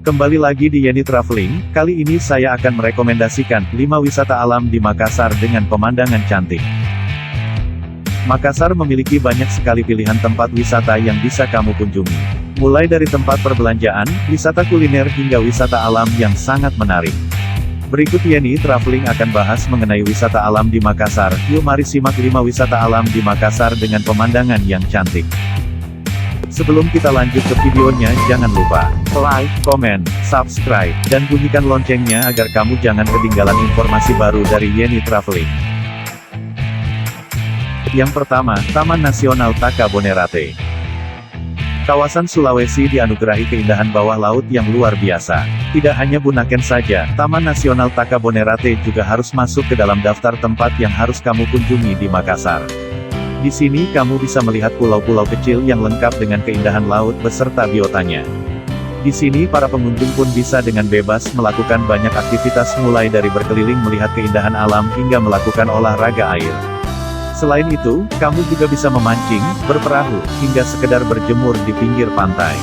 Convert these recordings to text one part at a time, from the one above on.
Kembali lagi di Yeni Traveling, kali ini saya akan merekomendasikan 5 wisata alam di Makassar dengan pemandangan cantik. Makassar memiliki banyak sekali pilihan tempat wisata yang bisa kamu kunjungi. Mulai dari tempat perbelanjaan, wisata kuliner hingga wisata alam yang sangat menarik. Berikut Yeni Traveling akan bahas mengenai wisata alam di Makassar. Yuk mari simak 5 wisata alam di Makassar dengan pemandangan yang cantik. Sebelum kita lanjut ke videonya, jangan lupa like, komen, subscribe, dan bunyikan loncengnya agar kamu jangan ketinggalan informasi baru dari Yeni Traveling. Yang pertama, Taman Nasional Taka Bonerate. Kawasan Sulawesi dianugerahi keindahan bawah laut yang luar biasa. Tidak hanya Bunaken saja, Taman Nasional Taka Bonerate juga harus masuk ke dalam daftar tempat yang harus kamu kunjungi di Makassar. Di sini kamu bisa melihat pulau-pulau kecil yang lengkap dengan keindahan laut beserta biotanya. Di sini para pengunjung pun bisa dengan bebas melakukan banyak aktivitas mulai dari berkeliling melihat keindahan alam hingga melakukan olahraga air. Selain itu, kamu juga bisa memancing, berperahu, hingga sekedar berjemur di pinggir pantai.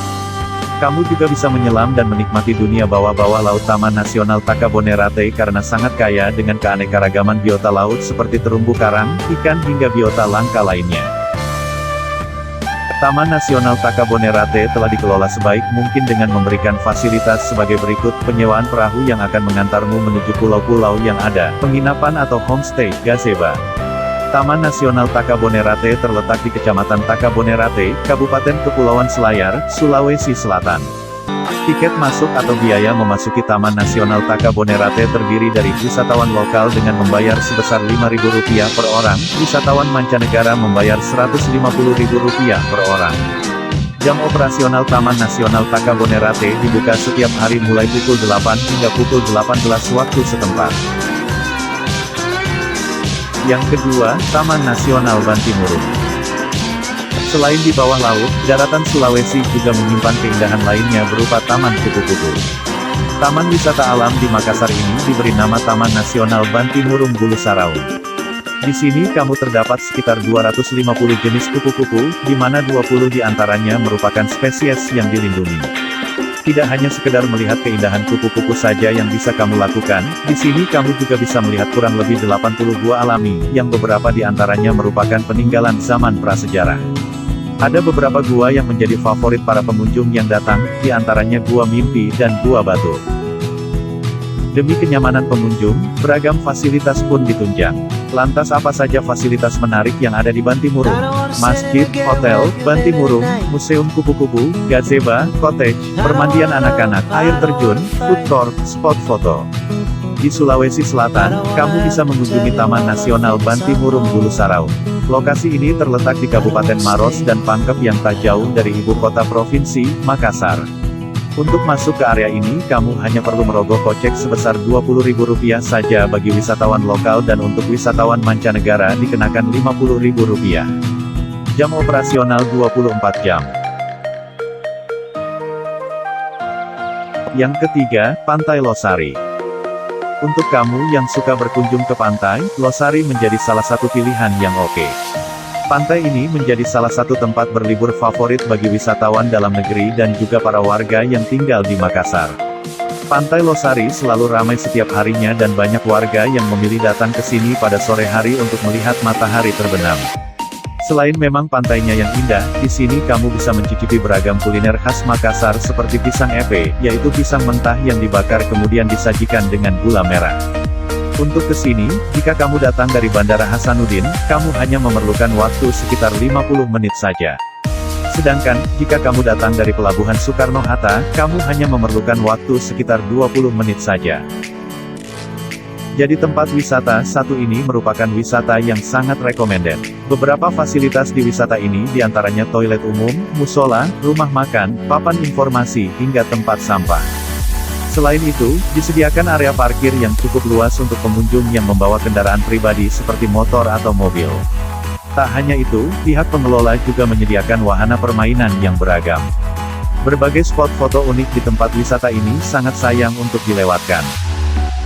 Kamu juga bisa menyelam dan menikmati dunia bawah-bawah laut. Taman Nasional Taka Bonerate karena sangat kaya dengan keanekaragaman biota laut seperti terumbu karang, ikan hingga biota langka lainnya. Taman Nasional Taka Bonerate telah dikelola sebaik mungkin dengan memberikan fasilitas sebagai berikut: penyewaan perahu yang akan mengantarmu menuju pulau-pulau yang ada, penginapan atau homestay, gazebo. Taman Nasional Taka Bonerate terletak di Kecamatan Taka Bonerate, Kabupaten Kepulauan Selayar, Sulawesi Selatan. Tiket masuk atau biaya memasuki Taman Nasional Taka Bonerate terdiri dari wisatawan lokal dengan membayar sebesar Rp5.000 per orang, wisatawan mancanegara membayar Rp150.000 per orang. Jam operasional Taman Nasional Taka Bonerate dibuka setiap hari mulai pukul 8 hingga pukul 18 waktu setempat. Yang kedua, Taman Nasional Bantimurung. Selain di bawah laut, daratan Sulawesi juga menyimpan keindahan lainnya berupa Taman Kupu-Kupu. Taman wisata alam di Makassar ini diberi nama Taman Nasional Bantimurung Bulu Saraung. Di sini kamu terdapat sekitar 250 jenis kupu-kupu, di mana 20 di antaranya merupakan spesies yang dilindungi. Tidak hanya sekedar melihat keindahan kupu-kupu saja yang bisa kamu lakukan, di sini kamu juga bisa melihat kurang lebih 80 gua alami, yang beberapa di antaranya merupakan peninggalan zaman prasejarah. Ada beberapa gua yang menjadi favorit para pengunjung yang datang, di antaranya Gua Mimpi dan Gua Batu. Demi kenyamanan pengunjung, beragam fasilitas pun ditunjang. Lantas apa saja fasilitas menarik yang ada di Bantimurung? Masjid, hotel, Bantimurung, museum kupu-kupu, gazebo, cottage, permandian anak-anak, air terjun, food court, spot foto. Di Sulawesi Selatan, kamu bisa mengunjungi Taman Nasional Bantimurung Bulu Saraung. Lokasi ini terletak di Kabupaten Maros dan Pangkep yang tak jauh dari ibu kota provinsi, Makassar. Untuk masuk ke area ini, kamu hanya perlu merogoh kocek sebesar Rp20.000 saja bagi wisatawan lokal dan untuk wisatawan mancanegara dikenakan Rp50.000. Jam operasional 24 jam. Yang ketiga, Pantai Losari. Untuk kamu yang suka berkunjung ke pantai, Losari menjadi salah satu pilihan yang oke. Pantai ini menjadi salah satu tempat berlibur favorit bagi wisatawan dalam negeri dan juga para warga yang tinggal di Makassar. Pantai Losari selalu ramai setiap harinya dan banyak warga yang memilih datang ke sini pada sore hari untuk melihat matahari terbenam. Selain memang pantainya yang indah, di sini kamu bisa mencicipi beragam kuliner khas Makassar seperti pisang epe, yaitu pisang mentah yang dibakar kemudian disajikan dengan gula merah. Untuk ke sini, jika kamu datang dari Bandara Hasanuddin, kamu hanya memerlukan waktu sekitar 50 menit saja. Sedangkan, jika kamu datang dari Pelabuhan Soekarno-Hatta, kamu hanya memerlukan waktu sekitar 20 menit saja. Jadi tempat wisata satu ini merupakan wisata yang sangat recommended. Beberapa fasilitas di wisata ini diantaranya toilet umum, musola, rumah makan, papan informasi, hingga tempat sampah. Selain itu, disediakan area parkir yang cukup luas untuk pengunjung yang membawa kendaraan pribadi seperti motor atau mobil. Tak hanya itu, pihak pengelola juga menyediakan wahana permainan yang beragam. Berbagai spot foto unik di tempat wisata ini sangat sayang untuk dilewatkan.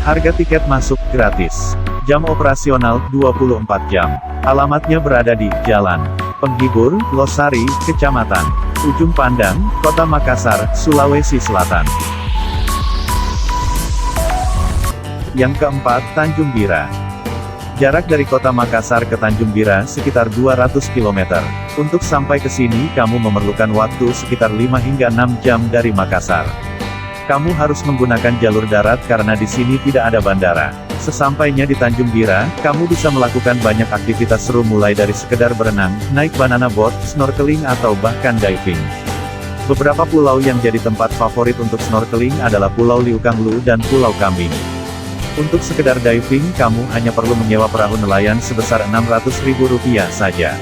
Harga tiket masuk gratis. Jam operasional 24 jam. Alamatnya berada di Jalan Penghibur, Losari, Kecamatan Ujung Pandang, Kota Makassar, Sulawesi Selatan. Yang keempat, Tanjung Bira. Jarak dari kota Makassar ke Tanjung Bira sekitar 200 km. Untuk sampai ke sini kamu memerlukan waktu sekitar 5 hingga 6 jam dari Makassar. Kamu harus menggunakan jalur darat karena di sini tidak ada bandara. Sesampainya di Tanjung Bira, kamu bisa melakukan banyak aktivitas seru mulai dari sekedar berenang, naik banana boat, snorkeling atau bahkan diving. Beberapa pulau yang jadi tempat favorit untuk snorkeling adalah Pulau Liukanglu dan Pulau Kambing. Untuk sekedar diving, kamu hanya perlu menyewa perahu nelayan sebesar Rp600.000 saja.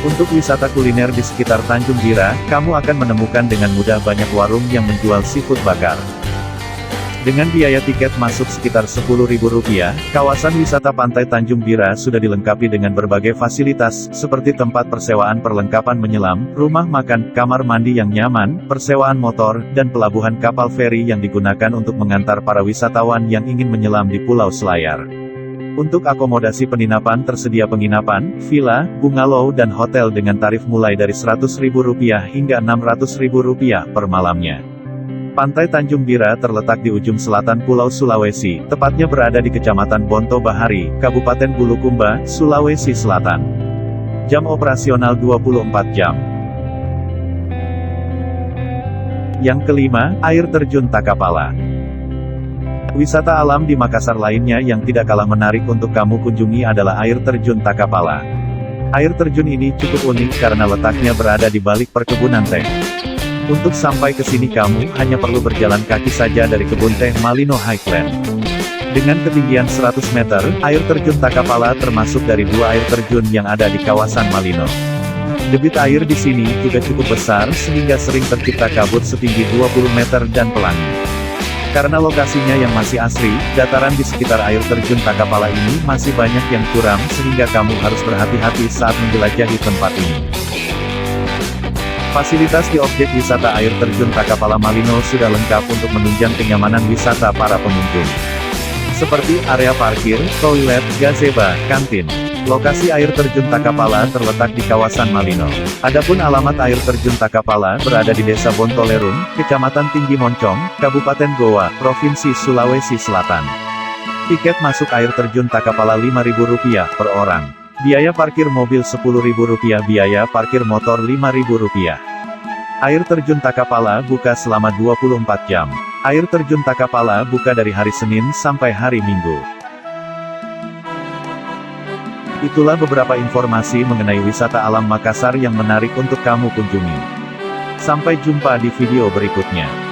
Untuk wisata kuliner di sekitar Tanjung Bira, kamu akan menemukan dengan mudah banyak warung yang menjual seafood bakar. Dengan biaya tiket masuk sekitar Rp10.000, kawasan wisata pantai Tanjung Bira sudah dilengkapi dengan berbagai fasilitas, seperti tempat persewaan perlengkapan menyelam, rumah makan, kamar mandi yang nyaman, persewaan motor, dan pelabuhan kapal feri yang digunakan untuk mengantar para wisatawan yang ingin menyelam di Pulau Selayar. Untuk akomodasi penginapan tersedia penginapan, villa, bungalow dan hotel dengan tarif mulai dari Rp100.000 hingga Rp600.000 per malamnya. Pantai Tanjung Bira terletak di ujung selatan Pulau Sulawesi, tepatnya berada di Kecamatan Bonto Bahari, Kabupaten Bulukumba, Sulawesi Selatan. Jam operasional 24 jam. Yang kelima, air terjun Takapala. Wisata alam di Makassar lainnya yang tidak kalah menarik untuk kamu kunjungi adalah air terjun Takapala. Air terjun ini cukup unik karena letaknya berada di balik perkebunan teh. Untuk sampai ke sini kamu hanya perlu berjalan kaki saja dari kebun teh Malino Highland. Dengan ketinggian 100 meter, air terjun Takapala termasuk dari 2 air terjun yang ada di kawasan Malino. Debit air di sini juga cukup besar sehingga sering tercipta kabut setinggi 20 meter dan pelangi. Karena lokasinya yang masih asri, dataran di sekitar air terjun Takapala ini masih banyak yang curam sehingga kamu harus berhati-hati saat menjelajahi tempat ini. Fasilitas di objek wisata air terjun Takapala Malino sudah lengkap untuk menunjang kenyamanan wisata para pengunjung. Seperti area parkir, toilet, gazebo, kantin. Lokasi air terjun Takapala terletak di kawasan Malino. Adapun alamat air terjun Takapala berada di Desa Bontolerum, Kecamatan Tinggi Moncong, Kabupaten Goa, Provinsi Sulawesi Selatan. Tiket masuk air terjun Takapala Rp5.000 per orang. Biaya parkir mobil Rp10.000, biaya parkir motor Rp5.000. Air terjun Takapala buka selama 24 jam. Air terjun Takapala buka dari hari Senin sampai hari Minggu. Itulah beberapa informasi mengenai wisata alam Makassar yang menarik untuk kamu kunjungi. Sampai jumpa di video berikutnya.